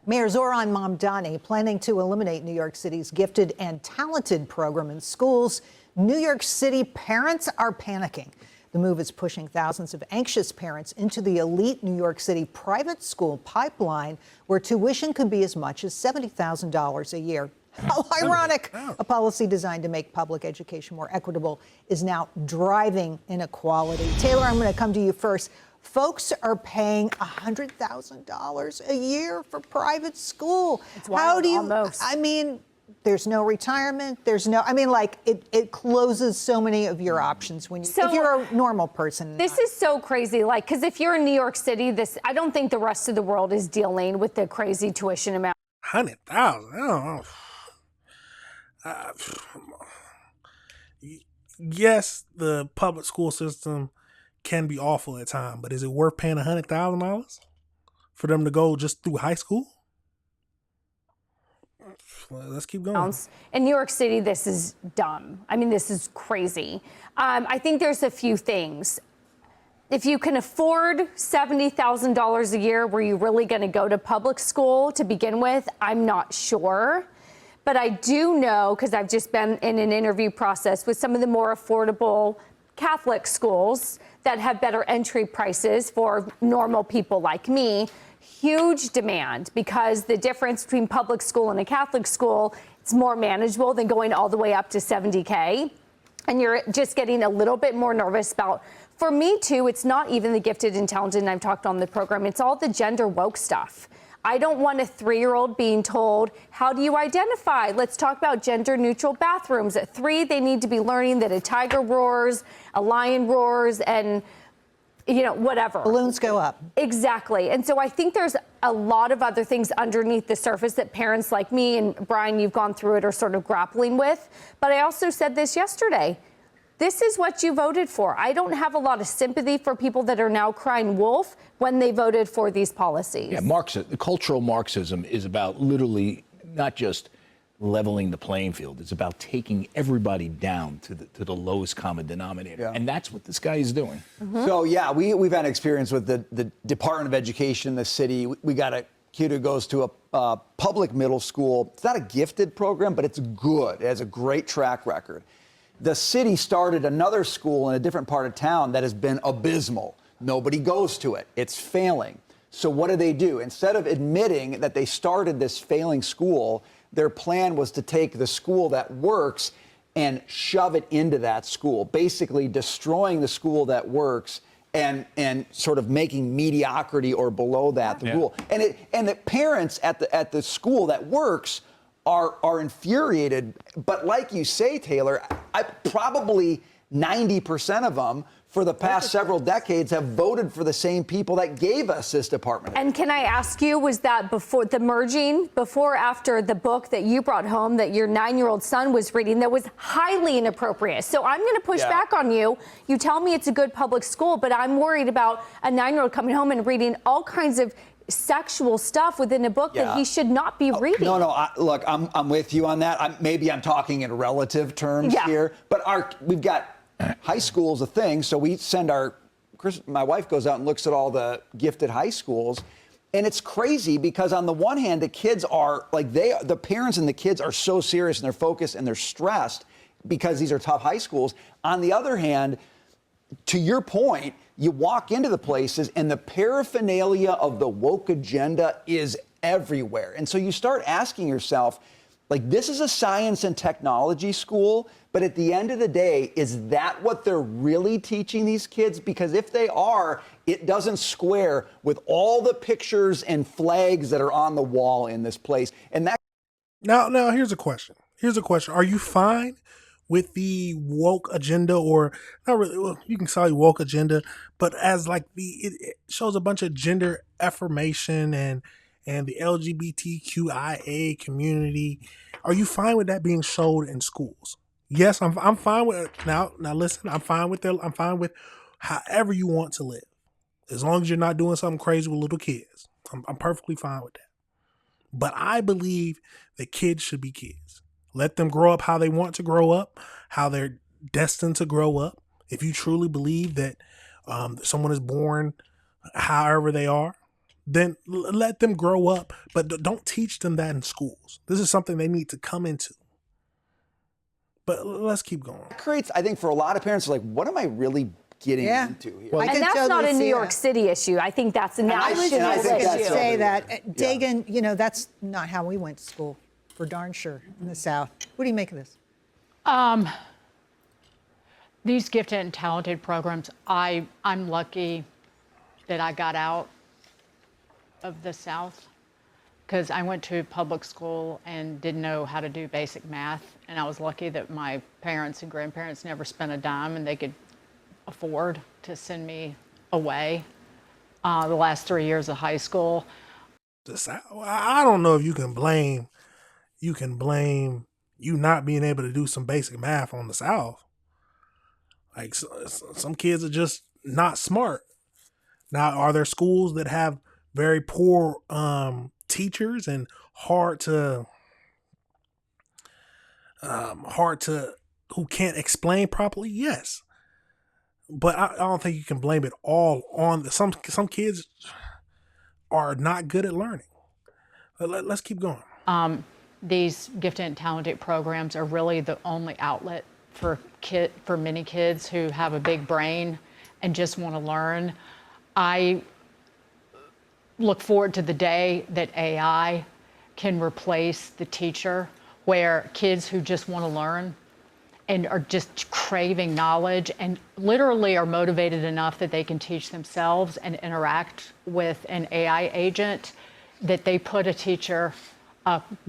Mayor Zoran Mamdani planning to eliminate New York City's gifted and talented program in schools. New York City parents are panicking. The move is pushing thousands of anxious parents into the elite New York City private school pipeline, where tuition could be as much as $70,000 a year. How ironic! A policy designed to make public education more equitable is now driving inequality. Taylor, I'm going to come to you first. Folks are paying $100,000 a year for private school. It's wild, How do you, almost. I mean, there's no retirement. There's no, I mean, like, it closes so many of your options when you, if you're a normal person. This is so crazy. Like, because if you're in New York City, I don't think the rest of the world is dealing with the crazy tuition amount. 100,000. I don't know. Yes, the public school system can be awful at times, but is it worth paying $100,000 for them to go just through high school? Well, let's keep going. In New York City, this is dumb. I mean, this is crazy. I think there's a few things. If you can afford $70,000 a year, were you really going to go to public school to begin with? I'm not sure. But I do know, because I've just been in an interview process with some of the more affordable Catholic schools that have better entry prices for normal people like me, huge demand, because the difference between public school and a Catholic school, it's more manageable than going all the way up to $70K. And you're just getting a little bit more nervous about, for me too, it's not even the gifted and talented, and I've talked on the program, it's all the gender woke stuff. I don't want a 3-year-old being told, how do you identify? Let's talk about gender neutral bathrooms. At 3, they need to be learning that a tiger roars, a lion roars, and whatever. Balloons go up. Exactly. And so I think there's a lot of other things underneath the surface that parents like me, and Brian, you've gone through it, are sort of grappling with. But I also said this yesterday. This is what you voted for. I don't have a lot of sympathy for people that are now crying wolf when they voted for these policies. Yeah, cultural Marxism is about literally not just leveling the playing field. It's about taking everybody down to the lowest common denominator. Yeah. And that's what this guy is doing. Mm-hmm. So, yeah, we've had experience with the Department of Education in the city. We got a kid who goes to a public middle school. It's not a gifted program, but it's good. It has a great track record. The city started another school in a different part of town that has been abysmal. Nobody goes to it. It's failing. So what do? Instead of admitting that they started this failing school, their plan was to take the school that works and shove it into that school, basically destroying the school that works and sort of making mediocrity or below that the rule. And the parents at the school that works are infuriated. But like you say, Taylor, probably 90% of them for the past several decades have voted for the same people that gave us this department. And can I ask you, was that before the merging, before or after the book that you brought home that your 9-year-old son was reading that was highly inappropriate? So I'm going to push back on you. You tell me it's a good public school, but I'm worried about a 9-year-old coming home and reading all kinds of sexual stuff within a book that he should not be reading. No, look, I'm with you on that. Maybe I'm talking in relative terms here, but we've got high school is a thing, so we send my wife goes out and looks at all the gifted high schools, and it's crazy because on the one hand, the kids are like the parents and the kids are so serious and they're focused and they're stressed because these are tough high schools. On the other hand, to your point, you walk into the places and the paraphernalia of the woke agenda is everywhere. And so you start asking yourself, like, this is a science and technology school, but at the end of the day, is that what they're really teaching these kids? Because if they are, it doesn't square with all the pictures and flags that are on the wall in this place. And that. Now, here's a question. Are you fine with the woke agenda, or not really? Well, you can say woke agenda, but as like it shows a bunch of gender affirmation and the LGBTQIA community. Are you fine with that being showed in schools? Yes, I'm fine with it. Now listen, I'm fine with however you want to live, as long as you're not doing something crazy with little kids. I'm perfectly fine with that. But I believe that kids should be kids. Let them grow up how they want to grow up, how they're destined to grow up. If you truly believe that someone is born however they are, then let them grow up, but don't teach them that in schools. This is something they need to come into. But let's keep going. It creates, I think, for a lot of parents, like, what am I really getting into here? I And can that's not totally a New see York that. City issue. I think that's a national and I think issue. that's say what- that. Dagan, you know, that's not how we went to school, for darn sure, in the South. What do you make of this? These gifted and talented programs, I'm lucky that I got out of the South, because I went to public school and didn't know how to do basic math. And I was lucky that my parents and grandparents never spent a dime and they could afford to send me away the last 3 years of high school. I don't know if you can blame you not being able to do some basic math on the South. Like, some kids are just not smart. Now, are there schools that have very poor teachers and hard to who can't explain properly? Yes, but I don't think you can blame it all on some kids are not good at learning. Let's keep going. These gifted and talented programs are really the only outlet for many kids who have a big brain and just want to learn. I look forward to the day that AI can replace the teacher, where kids who just want to learn and are just craving knowledge and literally are motivated enough that they can teach themselves and interact with an AI agent, that they put a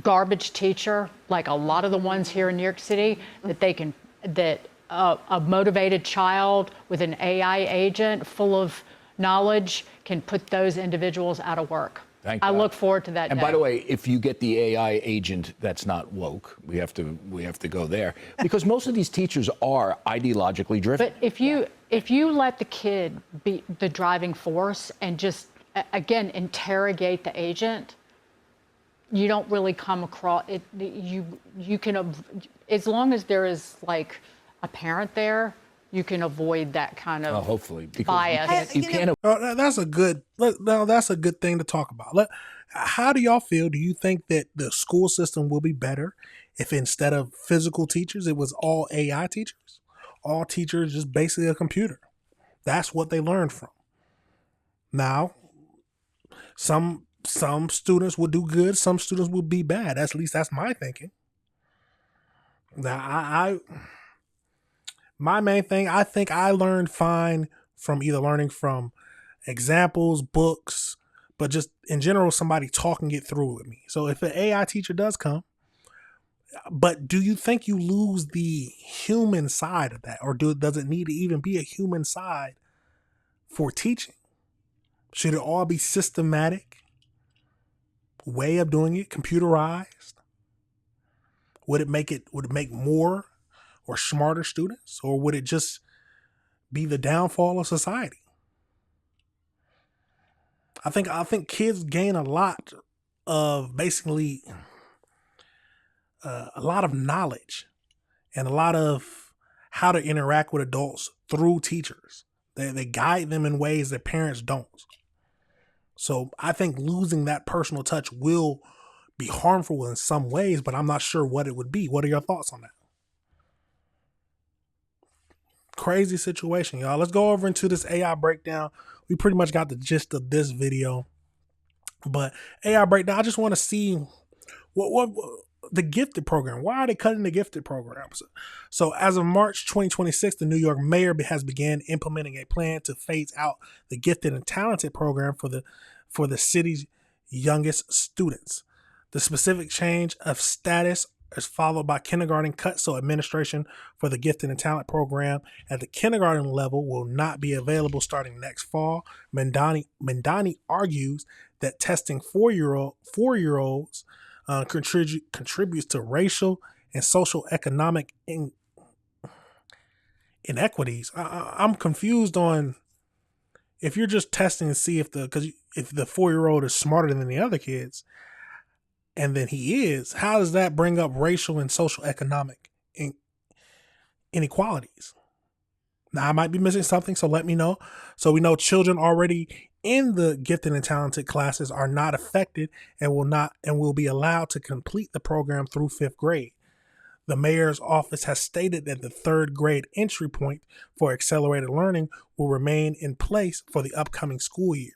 garbage teacher, like a lot of the ones here in New York City, that a motivated child with an AI agent full of knowledge can put those individuals out of work. Thank I God. look forward to that And day. by the way, if you get the AI agent that's not woke, we have to go there, because most of these teachers are ideologically driven. But if you let the kid be the driving force and just again interrogate the agent, you don't really come across it. You can, as long as there is like a parent there, you can avoid that kind of Hopefully, because bias. you can't. That's a good. That's a good thing to talk about. How do y'all feel? Do you think that the school system will be better if instead of physical teachers, it was all AI teachers? All teachers just basically a computer. That's what they learned from. Now, some students will do good. Some students will be bad. At least that's my thinking. Now, my main thing, I think I learned fine from either learning from examples, books, but just in general, somebody talking it through with me. So if an AI teacher does come, but do you think you lose the human side of that? Or does it need to even be a human side for teaching? Should it all be systematic way of doing it, computerized? Would it make more or smarter students, or would it just be the downfall of society? I think kids gain a lot of basically a lot of knowledge and a lot of how to interact with adults through teachers. They guide them in ways that parents don't. So I think losing that personal touch will be harmful in some ways, but I'm not sure what it would be. What are your thoughts on that? Crazy situation, y'all. Let's go over into this AI breakdown. We pretty much got the gist of this video, but AI breakdown, I just want to see what the gifted program. Why are they cutting the gifted programs? So as of March 2026, the New York mayor has began implementing a plan to phase out the gifted and talented program for the city's youngest students. The specific change of status is followed by kindergarten cuts, so administration for the gifted and talent program at the kindergarten level will not be available starting next fall. Mamdani argues that testing four-year-olds contributes to racial and social economic inequities. I'm confused on if you're just testing to see if the 4-year-old is smarter than the other kids, and then he is, how does that bring up racial and social economic inequalities? Now, I might be missing something, so let me know. So we know children already in the gifted and talented classes are not affected and will be allowed to complete the program through 5th grade. The mayor's office has stated that the 3rd grade entry point for accelerated learning will remain in place for the upcoming school year.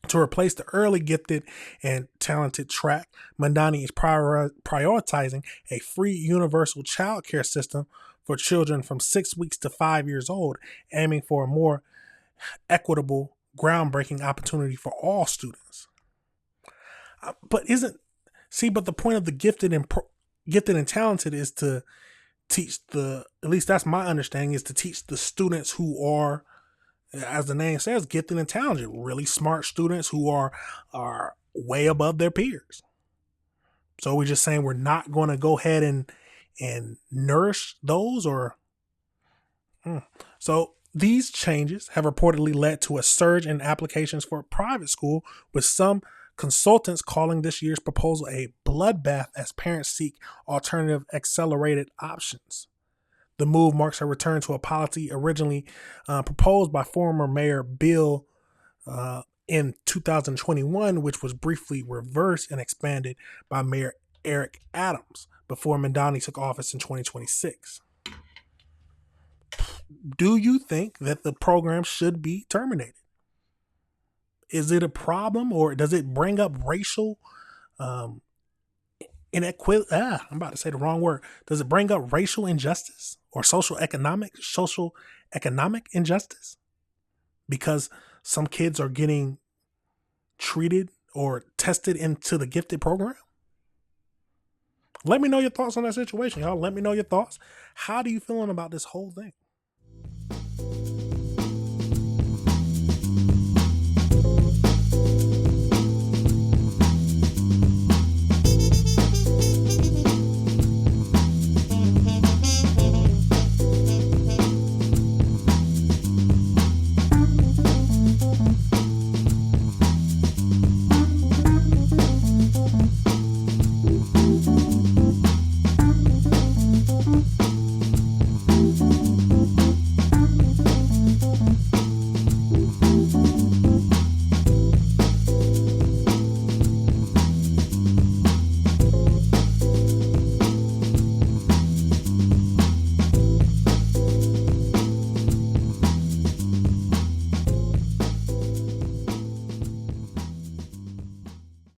To replace the early gifted and talented track, Mamdani is prioritizing a free universal child care system for children from 6 weeks to 5 years old, aiming for a more equitable, groundbreaking opportunity for all students. But the point of the gifted and talented is to teach at least that's my understanding, is to teach the students who are, as the name says, gifted and talented, really smart students who are way above their peers. So we're just saying we're not going to go ahead and nourish those, or so these changes have reportedly led to a surge in applications for private school, with some consultants calling this year's proposal a bloodbath as parents seek alternative accelerated options. The move marks a return to a policy originally proposed by former Mayor Bill in 2021, which was briefly reversed and expanded by Mayor Eric Adams before Mamdani took office in 2026. Do you think that the program should be terminated? Is it a problem, or does it bring up racial inequality? I'm about to say the wrong word. Does it bring up racial injustice or social economic injustice? Because some kids are getting treated or tested into the gifted program? Let me know your thoughts on that situation, y'all. Let me know your thoughts. How do you feeling about this whole thing?